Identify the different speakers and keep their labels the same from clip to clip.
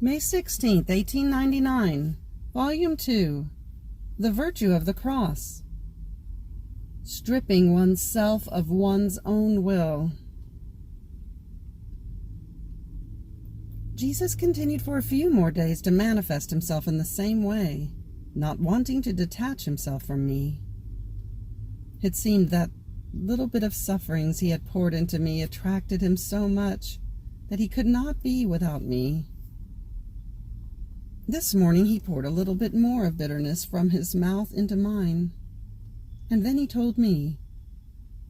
Speaker 1: May 16th, 1899, Volume 2, The Virtue of the Cross. Stripping oneself of one's own will. Jesus continued for a few more days to manifest himself in the same way, not wanting to detach himself from me. It seemed that little bit of sufferings he had poured into me attracted him so much that he could not be without me. This morning he poured a little bit more of bitterness from his mouth into mine. And then he told me,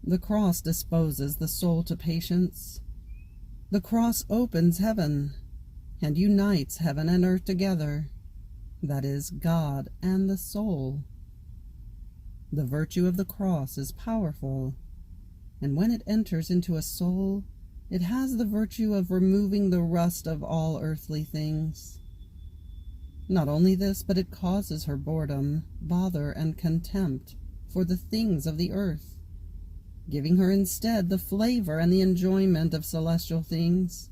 Speaker 1: "The cross disposes the soul to patience. The cross opens heaven and unites heaven and earth together, that is, God and the soul. The virtue of the cross is powerful, and when it enters into a soul, it has the virtue of removing the rust of all earthly things. Not only this, but it causes her boredom, bother, and contempt for the things of the earth, giving her instead the flavor and the enjoyment of celestial things.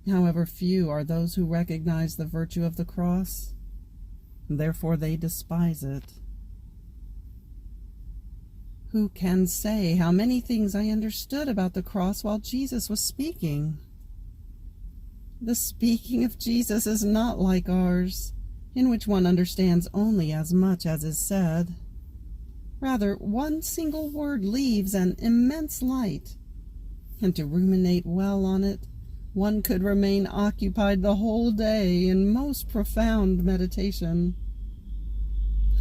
Speaker 1: However, few are those who recognize the virtue of the cross, therefore they despise it. Who can say how many things I understood about the cross while Jesus was speaking? The speaking of Jesus is not like ours, in which one understands only as much as is said. Rather, one single word leaves an immense light, and to ruminate well on it, one could remain occupied the whole day in most profound meditation.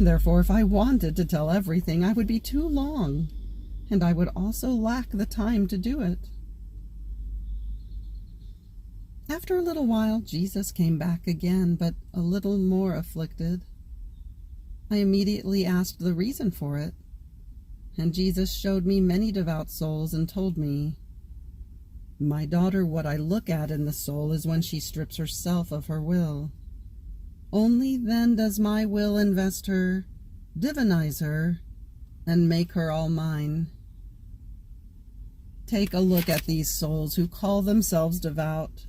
Speaker 1: Therefore, if I wanted to tell everything, I would be too long, and I would also lack the time to do it. After a little while, Jesus came back again, but a little more afflicted. I immediately asked the reason for it, and Jesus showed me many devout souls and told me, "My daughter, what I look at in the soul is when she strips herself of her will. Only then does my will invest her, divinize her, and make her all mine. Take a look at these souls who call themselves devout,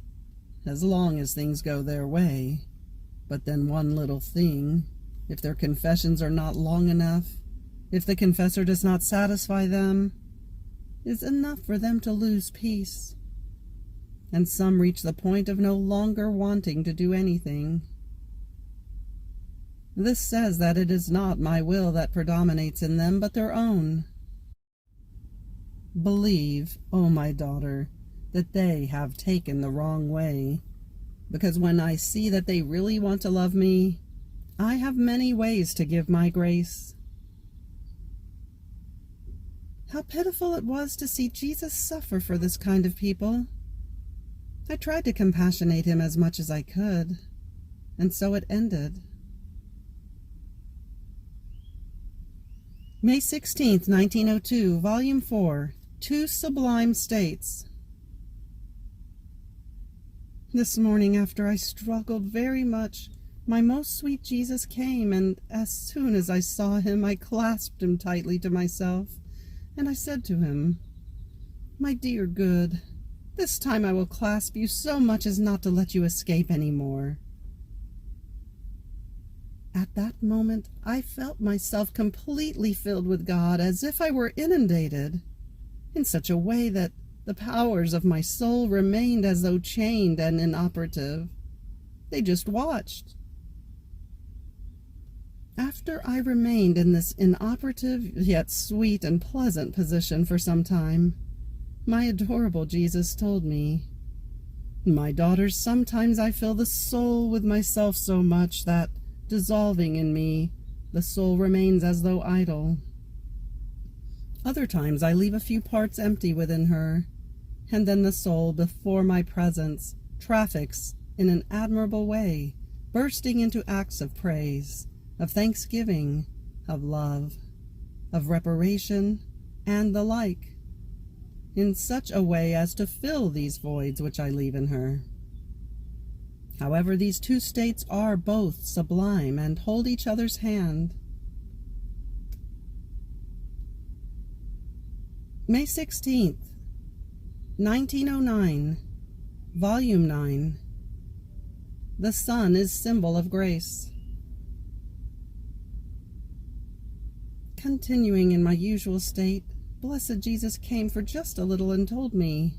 Speaker 1: as long as things go their way. But then one little thing, if their confessions are not long enough, if the confessor does not satisfy them, is enough for them to lose peace. And some reach the point of no longer wanting to do anything. This says that it is not my will that predominates in them, but their own. Believe, O my daughter, that they have taken the wrong way, because when I see that they really want to love me, I have many ways to give my grace." How pitiful it was to see Jesus suffer for this kind of people. I tried to compassionate him as much as I could, and so it ended. May 16th, 1902, Volume 4, Two Sublime States. This morning, after I struggled very much, my most sweet Jesus came, and as soon as I saw him, I clasped him tightly to myself, and I said to him, "My dear good, this time I will clasp you so much as not to let you escape any more." At that moment, I felt myself completely filled with God, as if I were inundated, in such a way that the powers of my soul remained as though chained and inoperative. They just watched. After I remained in this inoperative, yet sweet and pleasant position for some time, my adorable Jesus told me, "My daughters, sometimes I fill the soul with myself so much that, dissolving in me, the soul remains as though idle. Other times I leave a few parts empty within her, and then the soul, before my presence, traffics in an admirable way, bursting into acts of praise, of thanksgiving, of love, of reparation, and the like, in such a way as to fill these voids which I leave in her. However, these two states are both sublime and hold each other's hand." May 16th, 1909, Volume 9, the sun is symbol of grace. Continuing in my usual state, blessed Jesus came for just a little and told me,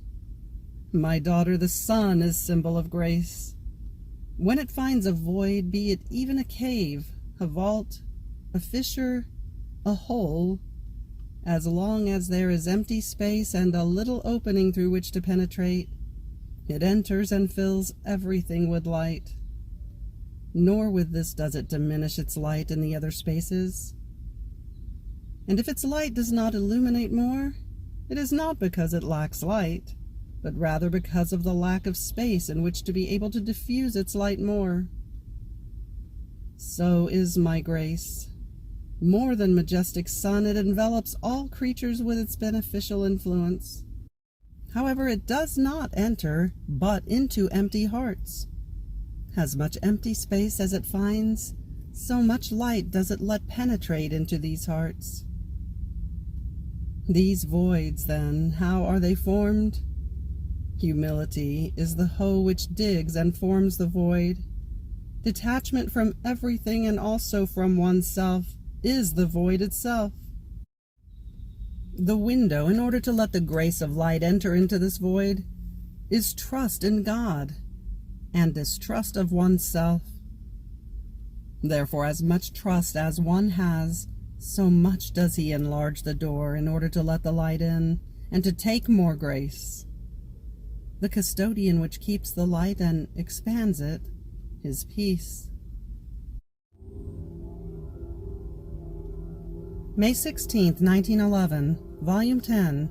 Speaker 1: "My daughter, the sun is symbol of grace. When it finds a void, be it even a cave, a vault, a fissure, a hole, as long as there is empty space and a little opening through which to penetrate, it enters and fills everything with light. Nor with this does it diminish its light in the other spaces. And if its light does not illuminate more, it is not because it lacks light, but rather because of the lack of space in which to be able to diffuse its light more. So is my grace. More than majestic sun, it envelops all creatures with its beneficial influence. However, it does not enter but into empty hearts. As much empty space as it finds, so much light does it let penetrate into these hearts. These voids, then, how are they formed? Humility is the hoe which digs and forms the void. Detachment from everything and also from oneself is the void itself. The window, in order to let the grace of light enter into this void, is trust in God and distrust of oneself. Therefore, as much trust as one has, so much does he enlarge the door in order to let the light in and to take more grace. The custodian which keeps the light and expands it is peace. May 16th, 1911, Volume 10.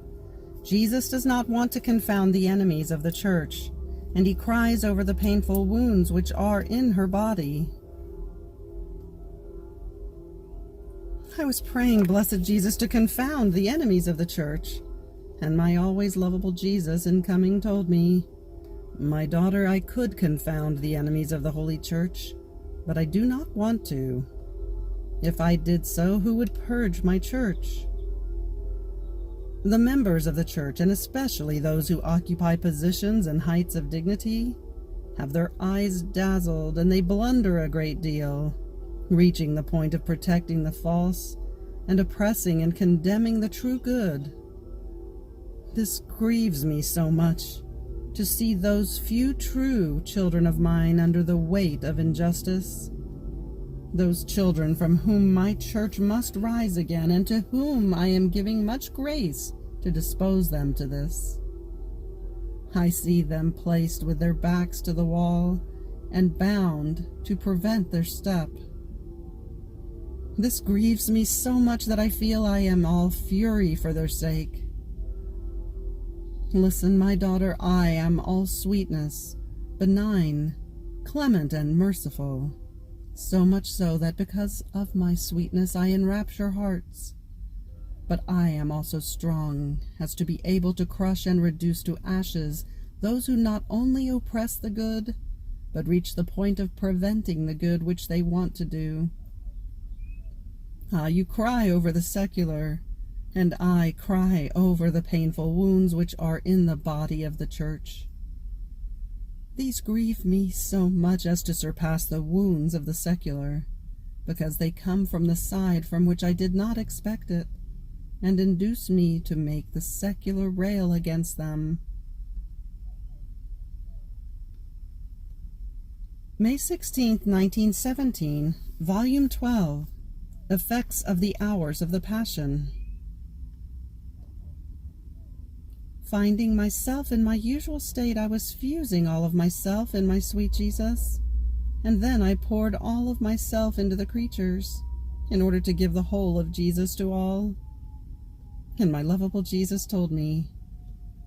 Speaker 1: Jesus does not want to confound the enemies of the church, and he cries over the painful wounds which are in her body. I was praying, blessed Jesus, to confound the enemies of the church, and my always lovable Jesus in coming told me, "My daughter, I could confound the enemies of the Holy Church, but I do not want to. If I did so, who would purge my church?" The members of the church, and especially those who occupy positions and heights of dignity, have their eyes dazzled, and they blunder a great deal, reaching the point of protecting the false and oppressing and condemning the true good. This grieves me so much, to see those few true children of mine under the weight of injustice. Those children from whom my church must rise again, and to whom I am giving much grace to dispose them to this. I see them placed with their backs to the wall and bound to prevent their step. This grieves me so much that I feel I am all fury for their sake. Listen, my daughter, I am all sweetness, benign, clement, and merciful. So much so that because of my sweetness I enrapture hearts. But I am also strong, as to be able to crush and reduce to ashes those who not only oppress the good, but reach the point of preventing the good which they want to do. Ah, you cry over the secular, and I cry over the painful wounds which are in the body of the church. These grieve me so much as to surpass the wounds of the secular, because they come from the side from which I did not expect it, and induce me to make the secular rail against them. May 16th, 1917, Volume 12, Effects of the Hours of the Passion. Finding myself in my usual state, I was fusing all of myself in my sweet Jesus, and then I poured all of myself into the creatures, in order to give the whole of Jesus to all. And my lovable Jesus told me,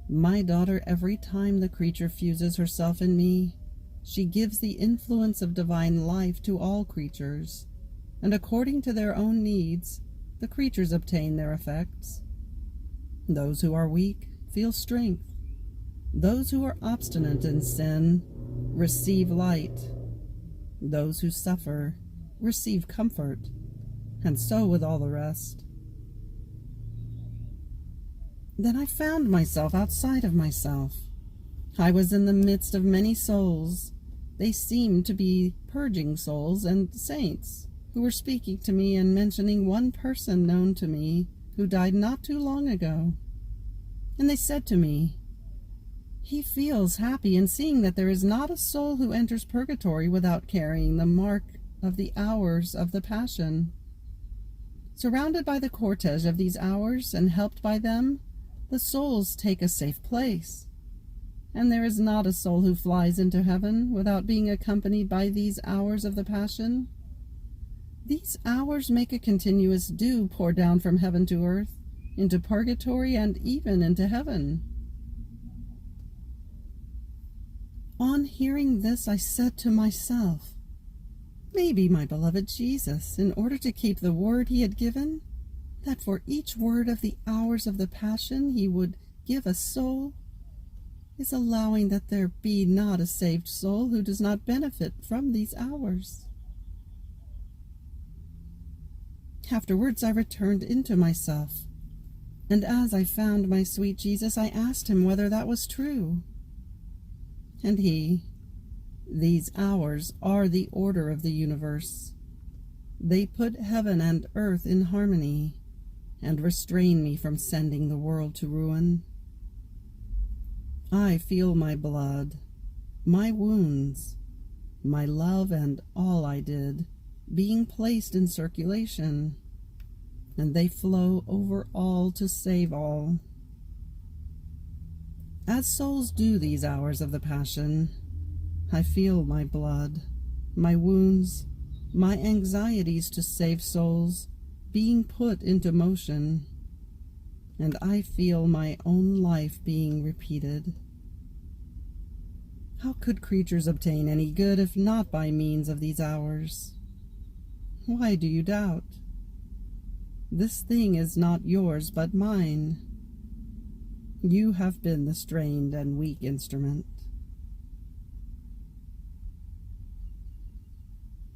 Speaker 1: "My daughter, every time the creature fuses herself in me, she gives the influence of divine life to all creatures, and according to their own needs, the creatures obtain their effects. Those who are weak feel strength. Those who are obstinate in sin receive light. Those who suffer receive comfort, and so with all the rest." Then I found myself outside of myself. I was in the midst of many souls, They seemed to be purging souls and saints who were speaking to me and mentioning one person known to me who died not too long ago. And they said to me, "He feels happy in seeing that there is not a soul who enters purgatory without carrying the mark of the hours of the Passion." Surrounded by the cortege of these hours and helped by them, the souls take a safe place. And there is not a soul who flies into heaven without being accompanied by these hours of the Passion. These hours make a continuous dew pour down from heaven to earth, into purgatory, and even into heaven. On hearing this, I said to myself, maybe my beloved Jesus, in order to keep the word he had given, that for each word of the hours of the Passion he would give a soul, is allowing that there be not a saved soul who does not benefit from these hours. Afterwards I returned into myself, and as I found my sweet Jesus, I asked him whether that was true. And he, "These hours are the order of the universe. They put heaven and earth in harmony, and restrain me from sending the world to ruin. I feel my blood, my wounds, my love, and all I did, being placed in circulation, and they flow over all to save all. As souls do these hours of the Passion, I feel my blood, my wounds, my anxieties to save souls being put into motion, and I feel my own life being repeated. How could creatures obtain any good if not by means of these hours? Why do you doubt? This thing is not yours but mine. You have been the strained and weak instrument.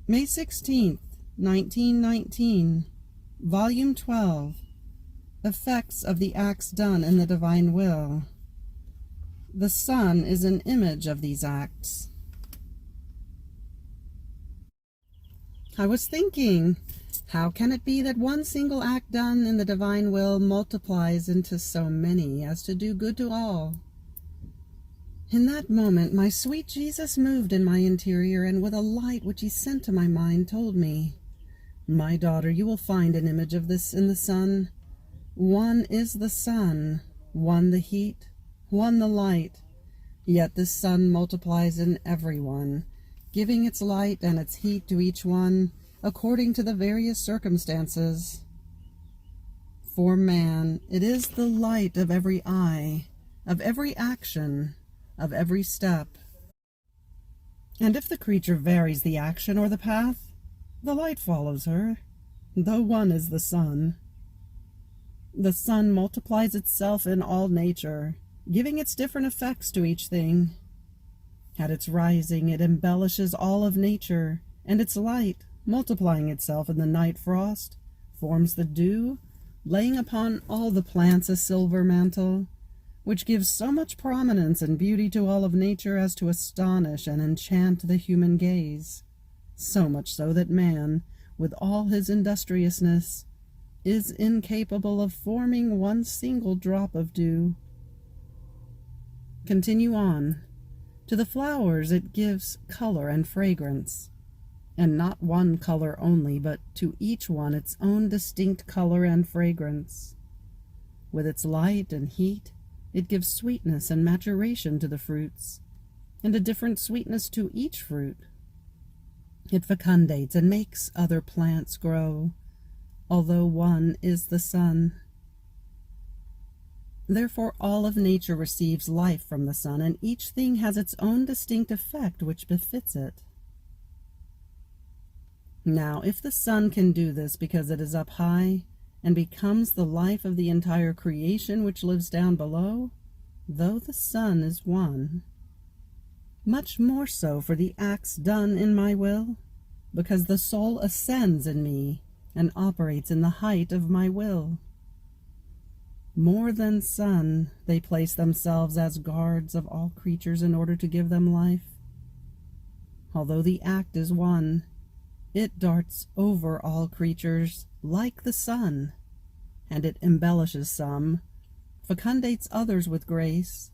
Speaker 1: May 16th, 1919, Volume 12, Effects of the Acts Done in the Divine Will. The sun is an image of these acts. I was thinking, how can it be that one single act done in the divine will multiplies into so many as to do good to all? In that moment, my sweet Jesus moved in my interior, and with a light which he sent to my mind, told me, "My daughter, you will find an image of this in the sun. One is the sun, one the heat, one the light. Yet this sun multiplies in every one, giving its light and its heat to each one, according to the various circumstances. For man, it is the light of every eye, of every action, of every step. And if the creature varies the action or the path, the light follows her, though one is the sun. The sun multiplies itself in all nature, giving its different effects to each thing. At its rising, it embellishes all of nature, and its light, multiplying itself in the night frost, forms the dew, laying upon all the plants a silver mantle, which gives so much prominence and beauty to all of nature as to astonish and enchant the human gaze, so much so that man, with all his industriousness, is incapable of forming one single drop of dew. Continue on. To the flowers it gives color and fragrance, and not one color only, but to each one its own distinct color and fragrance. With its light and heat, it gives sweetness and maturation to the fruits, and a different sweetness to each fruit. It fecundates and makes other plants grow, although one is the sun. Therefore all of nature receives life from the sun, and each thing has its own distinct effect which befits it. Now, if the sun can do this because it is up high, and becomes the life of the entire creation which lives down below, though the sun is one, much more so for the acts done in my will, because the soul ascends in me and operates in the height of my will. More than sun, they place themselves as guards of all creatures in order to give them life. although the act is one. It darts over all creatures like the sun, and it embellishes some, fecundates others with grace,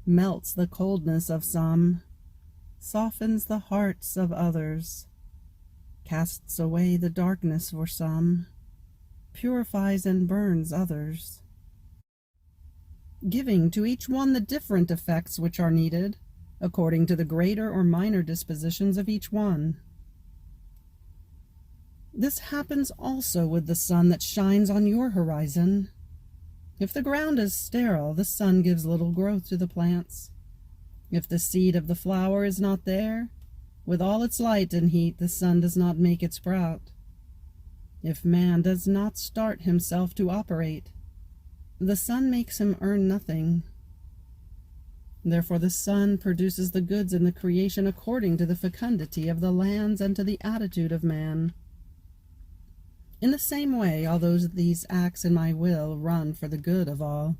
Speaker 1: melts the coldness of some, softens the hearts of others, casts away the darkness for some, purifies and burns others, giving to each one the different effects which are needed, according to the greater or minor dispositions of each one. This happens also with the sun that shines on your horizon. If the ground is sterile, the sun gives little growth to the plants. If the seed of the flower is not there, with all its light and heat, the sun does not make it sprout. If man does not start himself to operate, the sun makes him earn nothing. Therefore the sun produces the goods in the creation according to the fecundity of the lands and to the attitude of man. In the same way, although these acts in my will run for the good of all,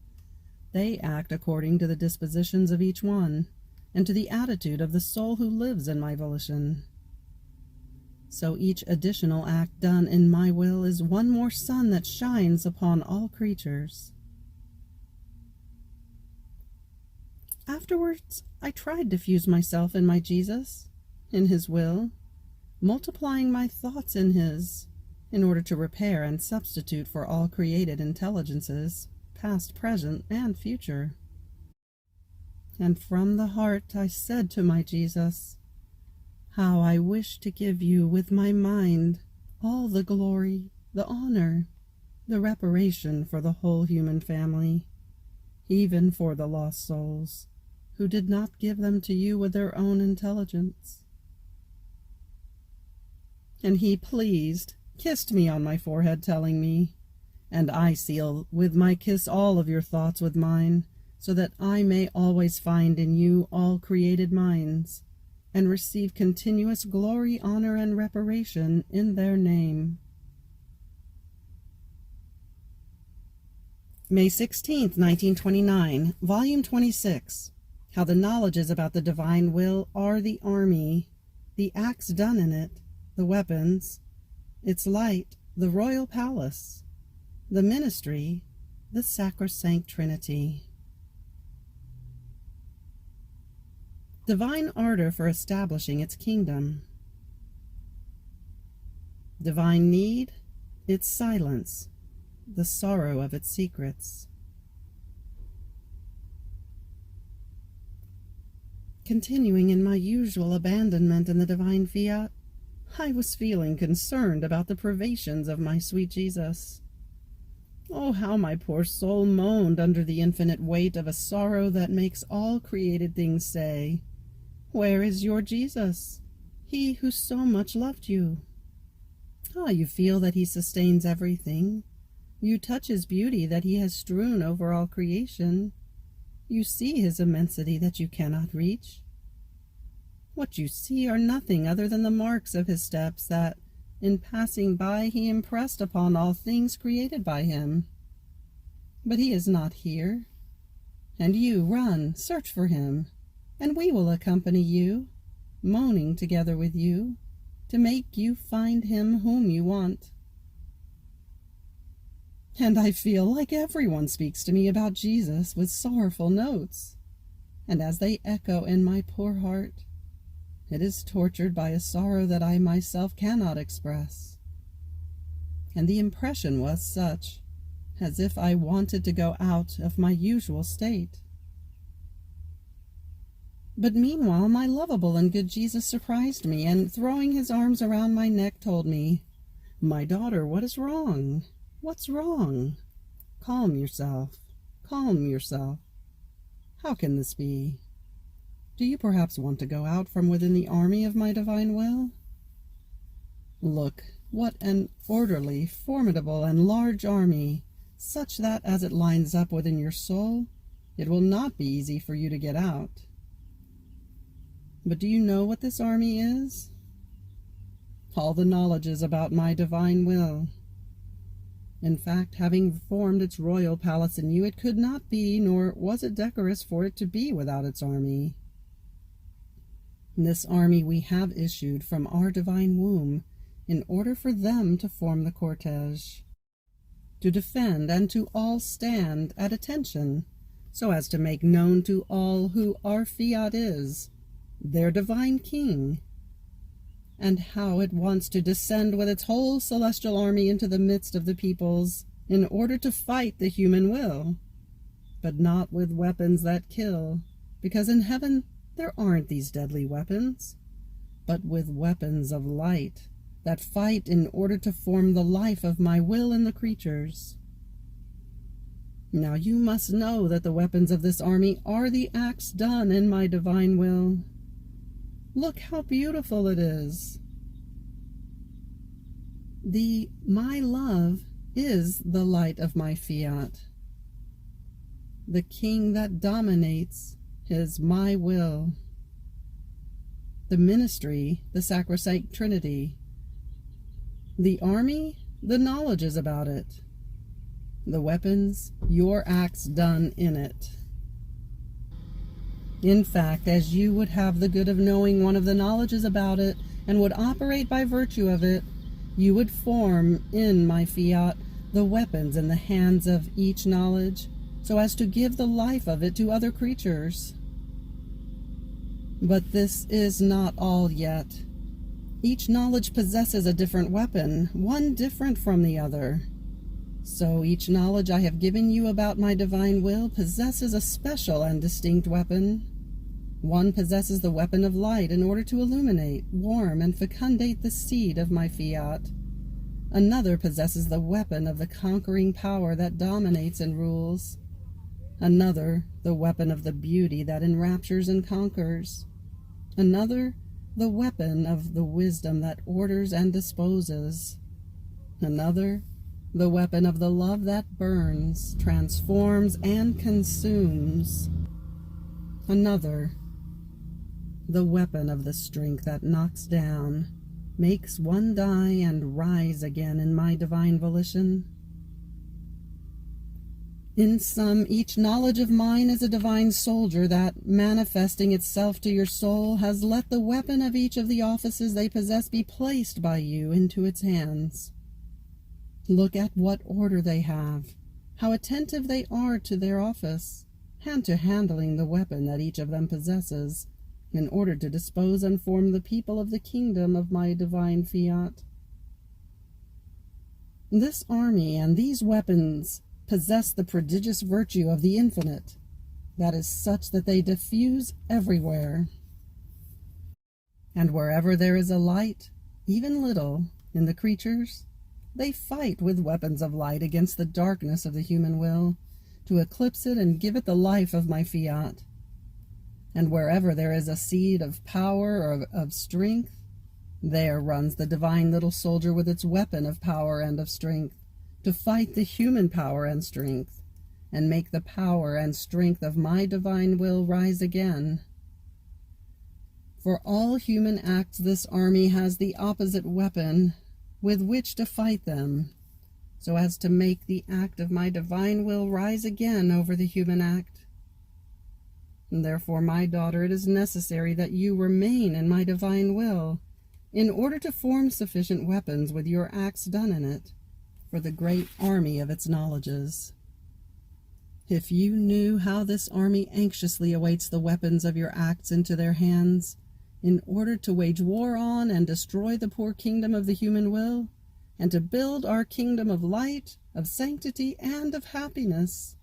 Speaker 1: they act according to the dispositions of each one, and to the attitude of the soul who lives in my volition. So each additional act done in my will is one more sun that shines upon all creatures. Afterwards, I tried to fuse myself in my Jesus, in his will, multiplying my thoughts in his, in order to repair and substitute for all created intelligences, past, present, and future. And from the heart I said to my Jesus, how I wish to give you with my mind all the glory, the honor, the reparation for the whole human family, even for the lost souls, who did not give them to you with their own intelligence. And he, pleased, kissed me on my forehead, telling me, and I seal with my kiss all of your thoughts with mine, so that I may always find in you all created minds, and receive continuous glory, honor, and reparation in their name. May 16th, 1929, Volume 26. How the knowledges about the divine will are the army, the acts done in it, the weapons, its light, the royal palace, the ministry, the sacrosanct Trinity. Divine ardor for establishing its kingdom. Divine need, its silence, the sorrow of its secrets. Continuing in my usual abandonment in the divine fiat, I was feeling concerned about the privations of my sweet Jesus. Oh, how my poor soul moaned under the infinite weight of a sorrow that makes all created things say, "Where is your Jesus, he who so much loved you?" Ah, you feel that he sustains everything. You touch his beauty that he has strewn over all creation. You see his immensity that you cannot reach. What you see are nothing other than the marks of his steps that, in passing by, he impressed upon all things created by him. But he is not here. And you run, search for him, and we will accompany you, moaning together with you, to make you find him whom you want. And I feel like everyone speaks to me about Jesus with sorrowful notes, and as they echo in my poor heart, it is tortured by a sorrow that I myself cannot express. And the impression was such, as if I wanted to go out of my usual state. But meanwhile my lovable and good Jesus surprised me, and throwing his arms around my neck told me, "My daughter, what is wrong? What's wrong? Calm yourself. Calm yourself. How can this be? Do you perhaps want to go out from within the army of my divine will? Look, what an orderly, formidable, and large army, such that as it lines up within your soul, it will not be easy for you to get out. But do you know what this army is? All the knowledges about my divine will. In fact, having formed its royal palace in you, it could not be, nor was it decorous for it to be without its army. This army we have issued from our divine womb in order for them to form the cortege, to defend and to all stand at attention, so as to make known to all who our Fiat is, their divine king, and how it wants to descend with its whole celestial army into the midst of the peoples in order to fight the human will, but not with weapons that kill, because in heaven there aren't these deadly weapons, but with weapons of light that fight in order to form the life of my will in the creatures. Now you must know that the weapons of this army are the acts done in my divine will. Look how beautiful it is. My love is the light of my Fiat. The king that dominates is my will. The ministry, the sacrosanct Trinity. The army, the knowledge is about it. The weapons, your acts done in it. In fact, as you would have the good of knowing one of the knowledges about it, and would operate by virtue of it, you would form in my Fiat the weapons in the hands of each knowledge, so as to give the life of it to other creatures. But this is not all yet. Each knowledge possesses a different weapon, one different from the other. So each knowledge I have given you about my divine will possesses a special and distinct weapon. One possesses the weapon of light in order to illuminate, warm, and fecundate the seed of my Fiat. Another possesses the weapon of the conquering power that dominates and rules. Another, the weapon of the beauty that enraptures and conquers. Another, the weapon of the wisdom that orders and disposes. Another, the weapon of the love that burns, transforms, and consumes. Another, the weapon of the strength that knocks down, makes one die and rise again in my divine volition. In sum, each knowledge of mine is a divine soldier that, manifesting itself to your soul, has let the weapon of each of the offices they possess be placed by you into its hands. Look at what order they have, how attentive they are to their office, and to handling the weapon that each of them possesses, in order to dispose and form the people of the kingdom of my divine Fiat. This army and these weapons possess the prodigious virtue of the infinite, that is such that they diffuse everywhere. And wherever there is a light, even little, in the creatures, they fight with weapons of light against the darkness of the human will, to eclipse it and give it the life of my Fiat. And wherever there is a seed of power or of strength, there runs the divine little soldier with its weapon of power and of strength, to fight the human power and strength, and make the power and strength of my divine will rise again. For all human acts this army has the opposite weapon with which to fight them, so as to make the act of my divine will rise again over the human act. And therefore, my daughter, it is necessary that you remain in my divine will, in order to form sufficient weapons with your acts done in it, for the great army of its knowledges. If you knew how this army anxiously awaits the weapons of your acts into their hands, in order to wage war on and destroy the poor kingdom of the human will, and to build our kingdom of light, of sanctity, and of happiness,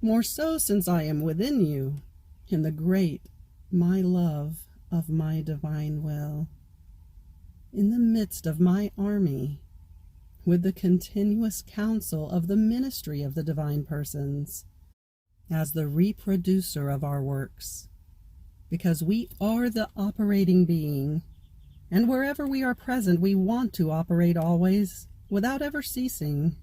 Speaker 1: more so since I am within you, in the great, my love of my divine will, in the midst of my army, with the continuous counsel of the ministry of the divine persons, as the reproducer of our works, because we are the operating being, and wherever we are present we want to operate always, without ever ceasing.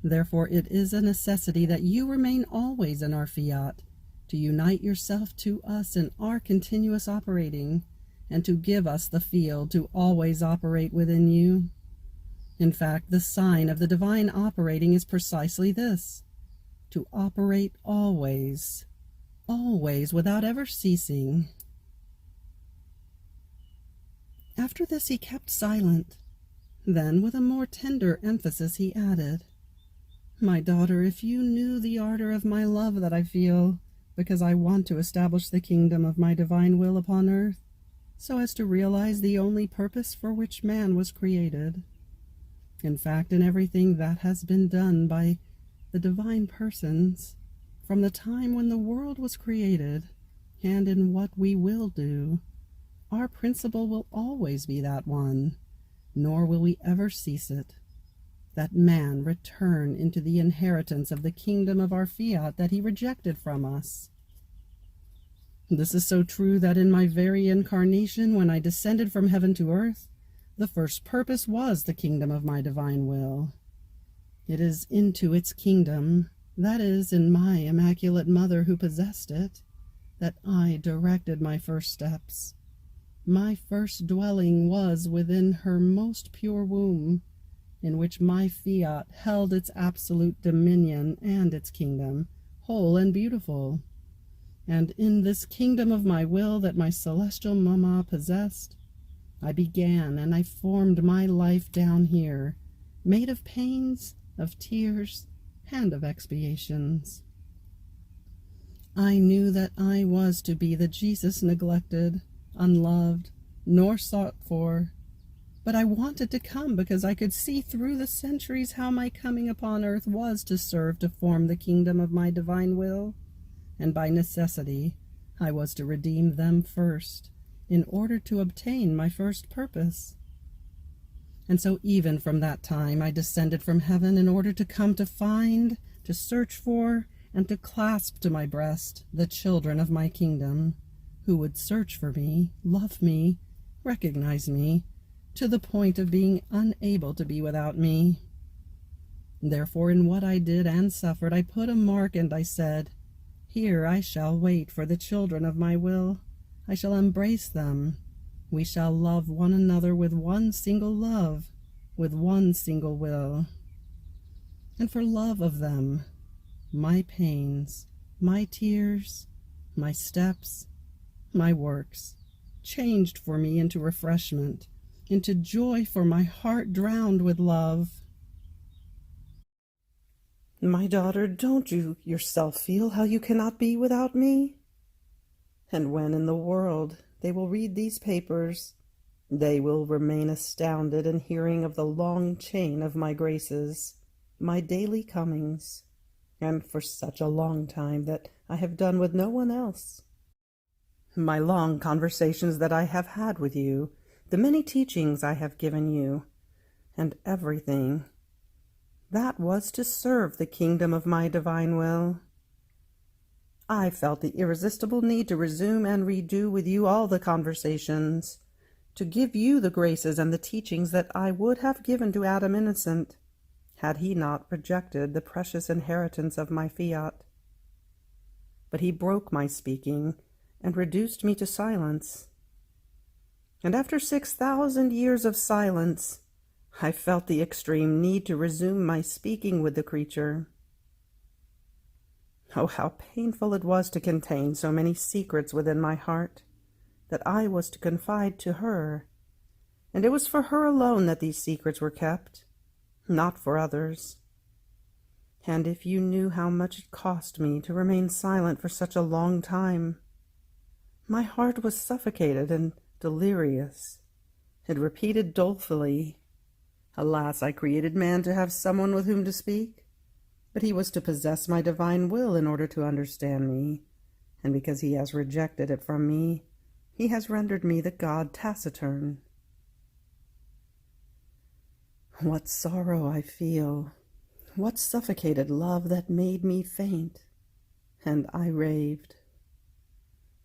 Speaker 1: Therefore it is a necessity that you remain always in our Fiat, to unite yourself to us in our continuous operating, and to give us the field to always operate within you. In fact, the sign of the divine operating is precisely this: to operate always, always, without ever ceasing. After this he kept silent. Then, with a more tender emphasis, he added, "My daughter, if you knew the ardor of my love that I feel, because I want to establish the kingdom of my divine will upon earth, so as to realize the only purpose for which man was created. In fact, in everything that has been done by the divine persons, from the time when the world was created, and in what we will do, our principle will always be that one, nor will we ever cease it, that man return into the inheritance of the kingdom of our Fiat that he rejected from us. This is so true that in my very incarnation, when I descended from heaven to earth, the first purpose was the kingdom of my divine will. It is into its kingdom, that is, in my Immaculate Mother who possessed it, that I directed my first steps. My first dwelling was within her most pure womb, in which my Fiat held its absolute dominion and its kingdom, whole and beautiful. And in this kingdom of my will that my celestial mamma possessed, I began and I formed my life down here, made of pains, of tears, and of expiations. I knew that I was to be the Jesus neglected, unloved, nor sought for, but I wanted to come because I could see through the centuries how my coming upon earth was to serve to form the kingdom of my divine will, and by necessity I was to redeem them first, in order to obtain my first purpose. And so even from that time I descended from heaven in order to come to find, to search for, and to clasp to my breast the children of my kingdom, who would search for me, love me, recognize me, to the point of being unable to be without me. Therefore, in what I did and suffered, I put a mark, and I said, "Here I shall wait for the children of my will. I shall embrace them. We shall love one another with one single love, with one single will. And for love of them, my pains, my tears, my steps, my works, changed for me into refreshment, into joy for my heart drowned with love." My daughter, don't you yourself feel how you cannot be without me? And when in the world they will read these papers, they will remain astounded in hearing of the long chain of my graces, my daily comings, and for such a long time that I have done with no one else. My long conversations that I have had with you, the many teachings I have given you, and everything, that was to serve the kingdom of my divine will. I felt the irresistible need to resume and redo with you all the conversations, to give you the graces and the teachings that I would have given to Adam innocent, had he not rejected the precious inheritance of my Fiat. But he broke my speaking and reduced me to silence. And after 6,000 years of silence, I felt the extreme need to resume my speaking with the creature. Oh, how painful it was to contain so many secrets within my heart, that I was to confide to her, and it was for her alone that these secrets were kept, not for others. And if you knew how much it cost me to remain silent for such a long time, my heart was suffocated and delirious. It repeated dolefully, "Alas, I created man to have someone with whom to speak, but he was to possess my divine will in order to understand me, and because he has rejected it from me, he has rendered me the god taciturn." What sorrow I feel, what suffocated love that made me faint, and I raved.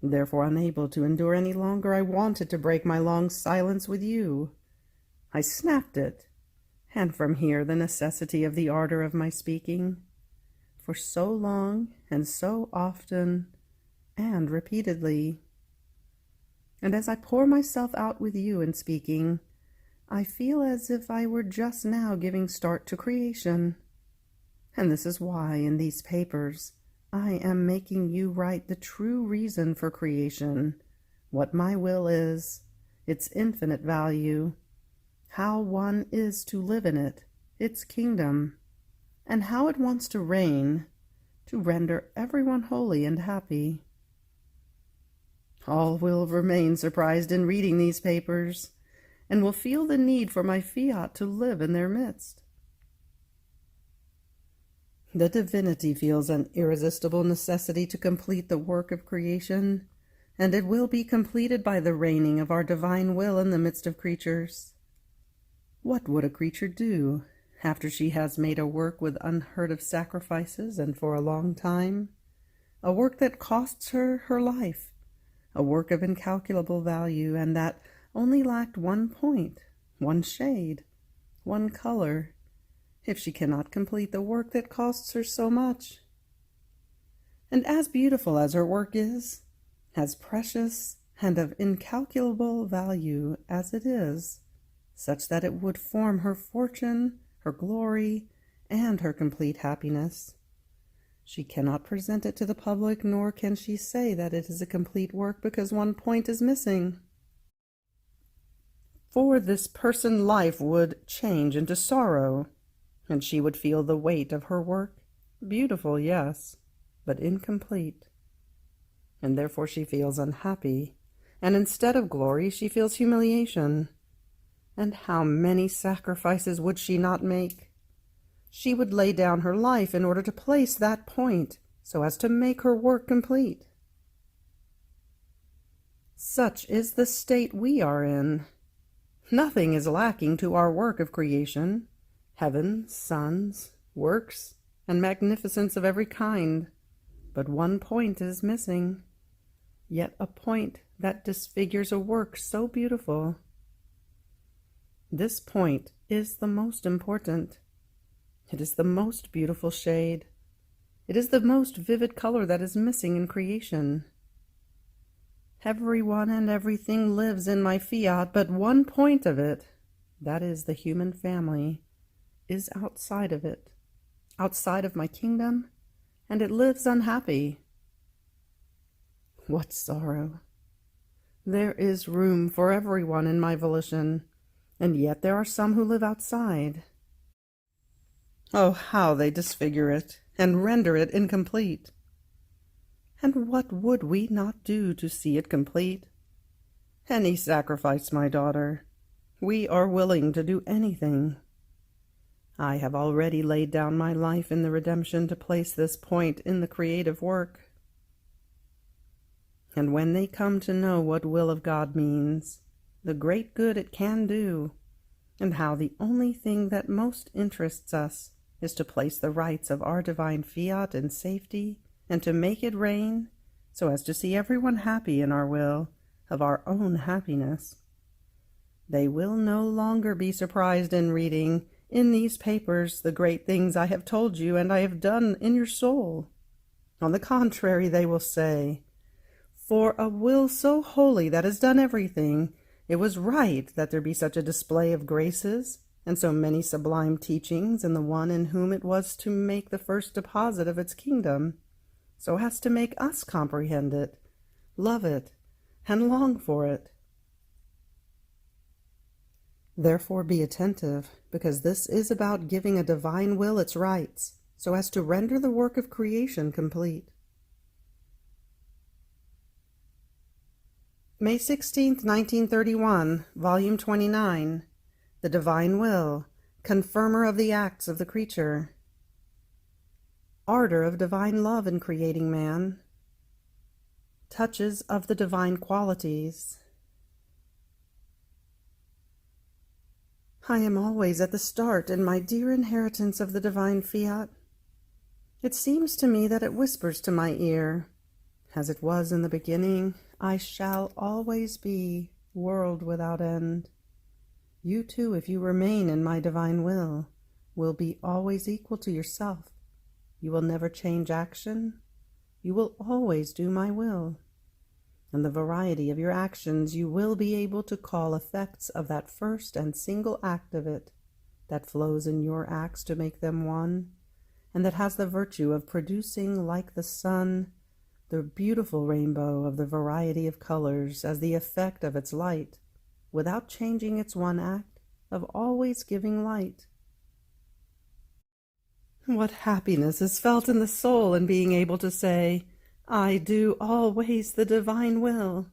Speaker 1: Therefore, unable to endure any longer, I wanted to break my long silence with you. I snapped it, and from here the necessity of the ardor of my speaking, for so long and so often and repeatedly. And as I pour myself out with you in speaking, I feel as if I were just now giving start to creation. And this is why, in these papers, I am making you write the true reason for creation, what my will is, its infinite value, how one is to live in it, its kingdom, and how it wants to reign, to render everyone holy and happy. All will remain surprised in reading these papers, and will feel the need for my fiat to live in their midst. The divinity feels an irresistible necessity to complete the work of creation, and it will be completed by the reigning of our divine will in the midst of creatures. What would a creature do after she has made a work with unheard of sacrifices and for a long time, a work that costs her her life, a work of incalculable value, and that only lacked one point, one shade, one color, if she cannot complete the work that costs her so much? And as beautiful as her work is, as precious and of incalculable value as it is, such that it would form her fortune, her glory, and her complete happiness, she cannot present it to the public, nor can she say that it is a complete work because one point is missing. For this person life would change into sorrow, and she would feel the weight of her work, beautiful, yes, but incomplete. And therefore she feels unhappy, and instead of glory she feels humiliation. And how many sacrifices would she not make? She would lay down her life in order to place that point, so as to make her work complete. Such is the state we are in. Nothing is lacking to our work of creation, heaven, suns, works, and magnificence of every kind, but one point is missing, yet a point that disfigures a work so beautiful. This point is the most important. It is the most beautiful shade. It is the most vivid color that is missing in creation. Everyone and everything lives in my fiat, but one point of it, that is the human family, is outside of it, outside of my kingdom, and it lives unhappy. What sorrow! There is room for everyone in my volition, and yet there are some who live outside. Oh, how they disfigure it, and render it incomplete! And what would we not do to see it complete? Any sacrifice, my daughter. We are willing to do anything. I have already laid down my life in the redemption to place this point in the creative work. And when they come to know what will of God means, the great good it can do, and how the only thing that most interests us is to place the rights of our divine fiat in safety, and to make it reign, so as to see everyone happy in our will, of our own happiness, they will no longer be surprised in reading in these papers the great things I have told you and I have done in your soul. On the contrary, they will say, for a will so holy that has done everything, it was right that there be such a display of graces, and so many sublime teachings in the one in whom it was to make the first deposit of its kingdom, so as to make us comprehend it, love it, and long for it. Therefore be attentive, because this is about giving a divine will its rights, so as to render the work of creation complete. May 16th, 1931, Volume 29, The Divine Will, Confirmer of the Acts of the Creature. Ardor of divine love in creating man. Touches of the divine qualities. I am always at the start in my dear inheritance of the divine fiat. It seems to me that it whispers to my ear, as it was in the beginning, I shall always be, world without end. You too, if you remain in my divine will be always equal to yourself. You will never change action. You will always do my will. And the variety of your actions you will be able to call effects of that first and single act of it, that flows in your acts to make them one, and that has the virtue of producing, like the sun, the beautiful rainbow of the variety of colors as the effect of its light, without changing its one act of always giving light. What happiness is felt in the soul in being able to say, I do always the divine will.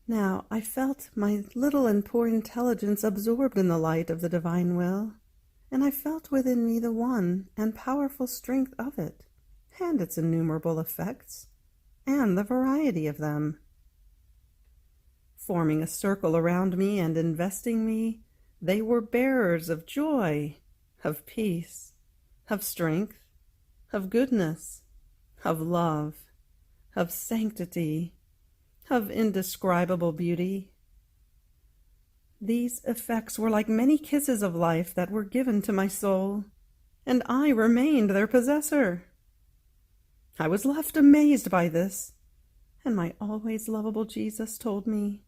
Speaker 1: Now I felt my little and poor intelligence absorbed in the light of the divine will, and I felt within me the one and powerful strength of it, and its innumerable effects, and the variety of them. Forming a circle around me and investing me, they were bearers of joy, of peace, of strength, of goodness, of love, of sanctity, of indescribable beauty. These effects were like many kisses of life that were given to my soul, and I remained their possessor. I was left amazed by this, and my always lovable Jesus told me,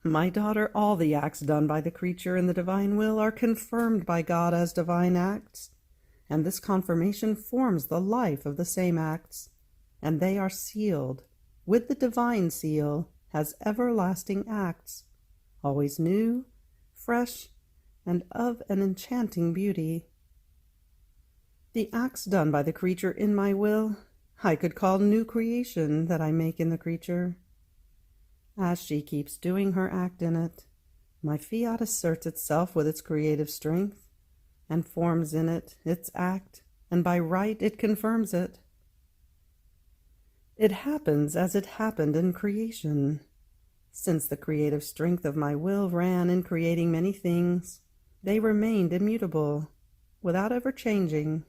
Speaker 1: My daughter, all the acts done by the creature in the divine will are confirmed by God as divine acts, and this confirmation forms the life of the same acts, and they are sealed with the divine seal as everlasting acts, always new, fresh, and of an enchanting beauty. The acts done by the creature in my will I could call new creation that I make in the creature. As she keeps doing her act in it, my fiat asserts itself with its creative strength, and forms in it its act, and by right it confirms it. It happens as it happened in creation. Since the creative strength of my will ran in creating many things, they remained immutable, without ever changing.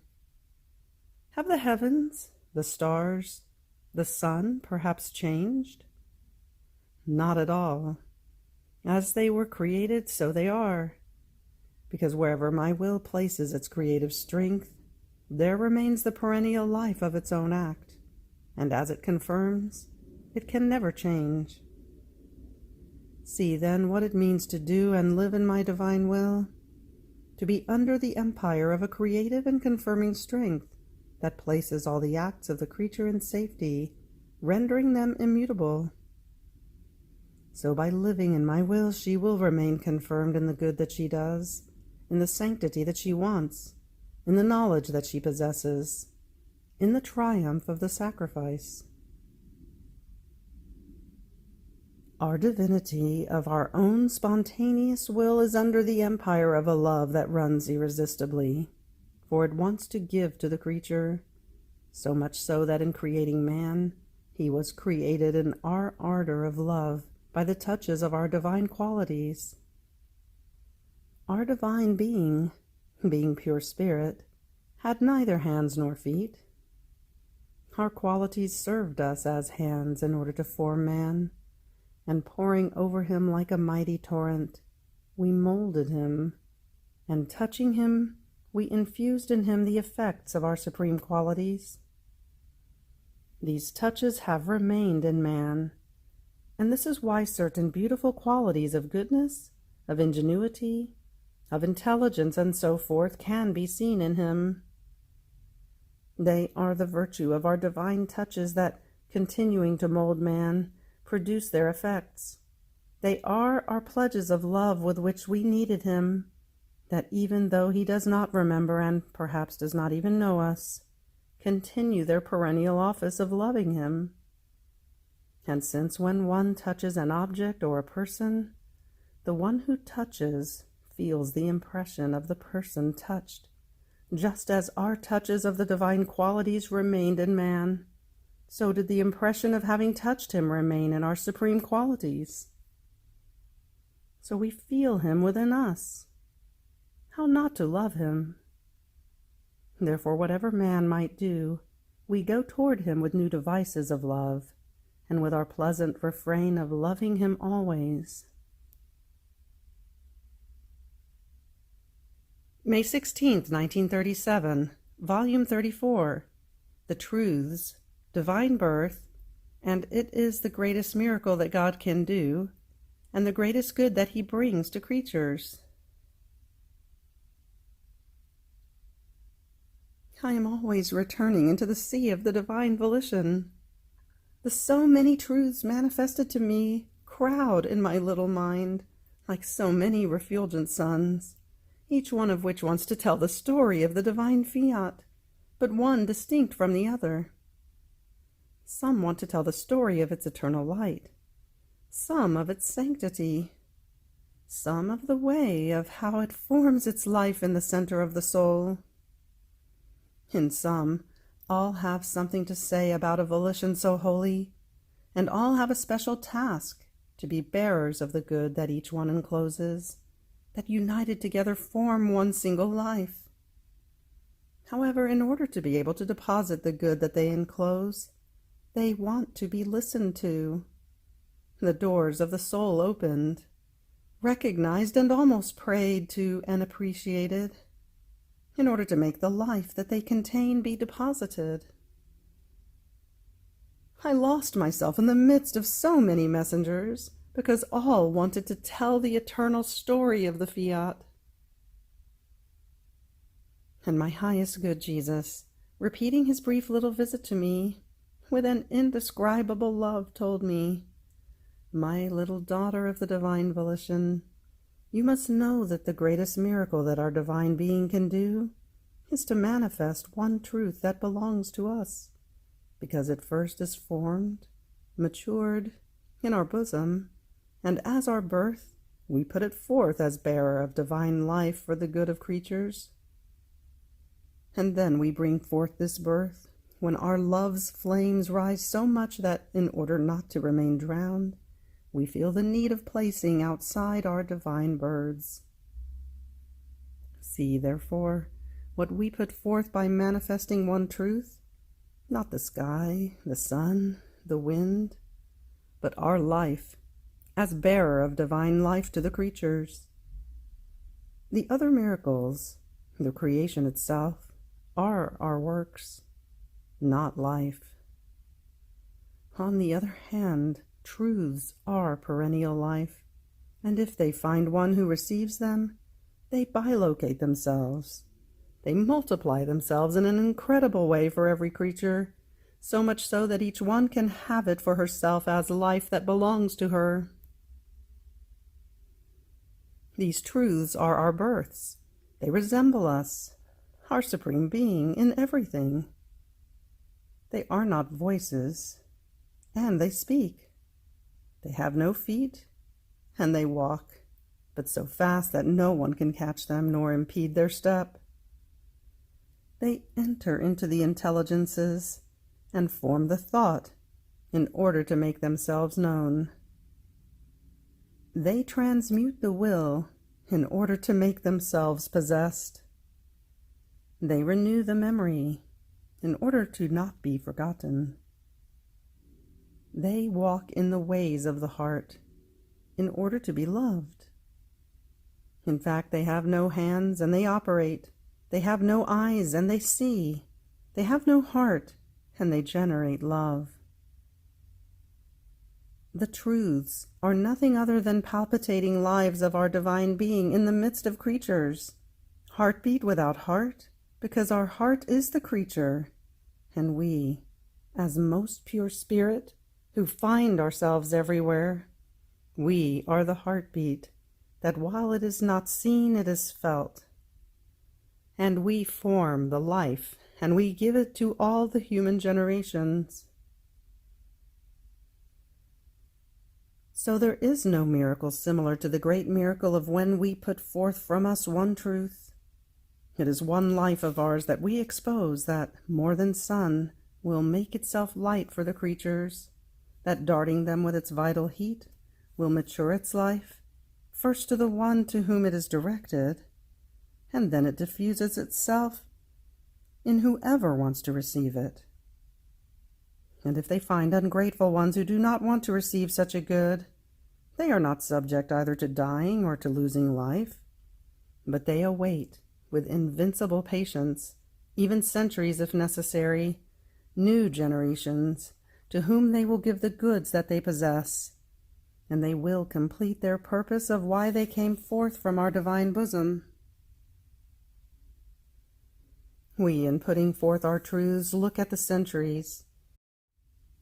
Speaker 1: Have the heavens, the stars, the sun perhaps changed? Not at all. As they were created, so they are, because wherever my will places its creative strength, there remains the perennial life of its own act, and as it confirms, it can never change. See then what it means to do and live in my divine will, to be under the empire of a creative and confirming strength that places all the acts of the creature in safety, rendering them immutable. So by living in my will, she will remain confirmed in the good that she does, in the sanctity that she wants, in the knowledge that she possesses, in the triumph of the sacrifice. Our divinity of our own spontaneous will is under the empire of a love that runs irresistibly, for it wants to give to the creature, so much so that in creating man, he was created in our ardor of love by the touches of our divine qualities. Our divine being pure spirit, had neither hands nor feet. Our qualities served us as hands in order to form man, and pouring over him like a mighty torrent, we molded him, and touching him, we infused in him the effects of our supreme qualities. These touches have remained in man, and this is why certain beautiful qualities of goodness, of ingenuity, of intelligence, and so forth can be seen in him. They are the virtue of our divine touches that, continuing to mold man, produce their effects. They are our pledges of love with which we needed him, that even though he does not remember and perhaps does not even know us, continue their perennial office of loving him. And since when one touches an object or a person, the one who touches feels the impression of the person touched, just as our touches of the divine qualities remained in man, so did the impression of having touched him remain in our supreme qualities. So we feel him within us. How not to love him? Therefore, whatever man might do, we go toward him with new devices of love, and with our pleasant refrain of loving him always. May 16th, 1937, Volume 34, The Truths, Divine Birth, and It is the Greatest Miracle that God Can Do, and the Greatest Good that He Brings to Creatures. I am always returning into the sea of the divine volition. The so many truths manifested to me crowd in my little mind, like so many refulgent suns, each one of which wants to tell the story of the divine Fiat, but one distinct from the other. Some want to tell the story of its eternal light, some of its sanctity, some of the way of how it forms its life in the center of the soul. In some, all have something to say about a volition so holy, and all have a special task to be bearers of the good that each one encloses, that united together form one single life. However, in order to be able to deposit the good that they enclose, they want to be listened to. The doors of the soul opened, recognized and almost prayed to and appreciated, in order to make the life that they contain be deposited. I lost myself in the midst of so many messengers, because all wanted to tell the eternal story of the Fiat. And my highest good Jesus, repeating his brief little visit to me, with an indescribable love, told me, "My little daughter of the divine volition, you must know that the greatest miracle that our divine being can do is to manifest one truth that belongs to us, because it first is formed, matured, in our bosom, and as our birth, we put it forth as bearer of divine life for the good of creatures. And then we bring forth this birth, when our love's flames rise so much that, in order not to remain drowned, we feel the need of placing outside our divine birds. See, therefore, what we put forth by manifesting one truth, not the sky, the sun, the wind, but our life, as bearer of divine life to the creatures. The other miracles, the creation itself, are our works, not life. On the other hand, truths are perennial life, and if they find one who receives them, they bilocate themselves. They multiply themselves in an incredible way for every creature, so much so that each one can have it for herself as life that belongs to her. These truths are our births. They resemble us, our supreme being, in everything. They are not voices, and they speak. They have no feet, and they walk, but so fast that no one can catch them nor impede their step. They enter into the intelligences and form the thought in order to make themselves known. They transmute the will in order to make themselves possessed. They renew the memory in order to not be forgotten. They walk in the ways of the heart in order to be loved. In fact, they have no hands and they operate. They have no eyes and they see. They have no heart and they generate love. The truths are nothing other than palpitating lives of our divine being in the midst of creatures. Heartbeat without heart, because our heart is the creature, and we, as most pure spirit, who find ourselves everywhere, we are the heartbeat, that while it is not seen, it is felt. And we form the life, and we give it to all the human generations. So there is no miracle similar to the great miracle of when we put forth from us one truth. It is one life of ours that we expose that, more than sun, will make itself light for the creatures, that darting them with its vital heat, will mature its life, first to the one to whom it is directed, and then it diffuses itself in whoever wants to receive it. And if they find ungrateful ones who do not want to receive such a good, they are not subject either to dying or to losing life, but they await, with invincible patience, even centuries if necessary, new generations, to whom they will give the goods that they possess, and they will complete their purpose of why they came forth from our divine bosom. We, in putting forth our truths, look at the centuries,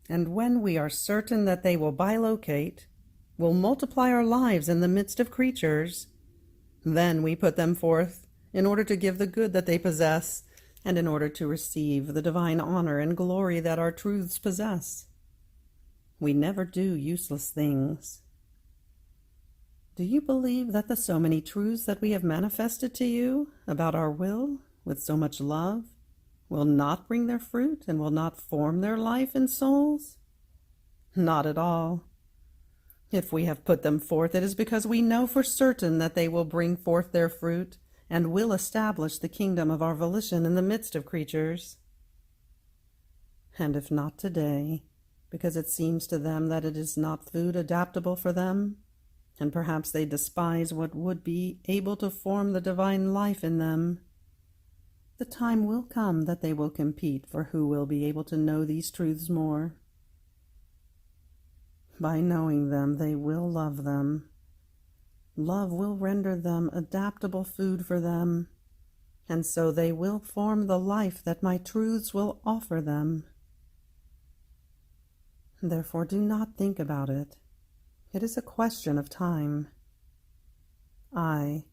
Speaker 1: and when we are certain that they will bilocate, will multiply our lives in the midst of creatures. Then we put them forth in order to give the good that they possess, and in order to receive the divine honor and glory that our truths possess. We never do useless things. Do you believe that the so many truths that we have manifested to you about our will with so much love will not bring their fruit and will not form their life in souls? Not at all. If we have put them forth, it is because we know for certain that they will bring forth their fruit and will establish the kingdom of our volition in the midst of creatures. And if not today, because it seems to them that it is not food adaptable for them, and perhaps they despise what would be able to form the divine life in them, the time will come that they will compete for who will be able to know these truths more. By knowing them, they will love them. Love will render them adaptable food for them, and so they will form the life that my truths will offer them. Therefore, do not think about it. It is a question of time. I,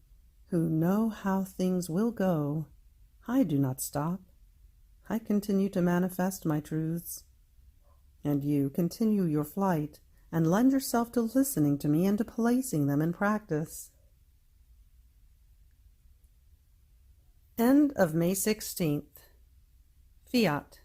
Speaker 1: who know how things will go, I do not stop. I continue to manifest my truths. And you continue your flight and lend yourself to listening to me and to placing them in practice. End of May 16th. Fiat.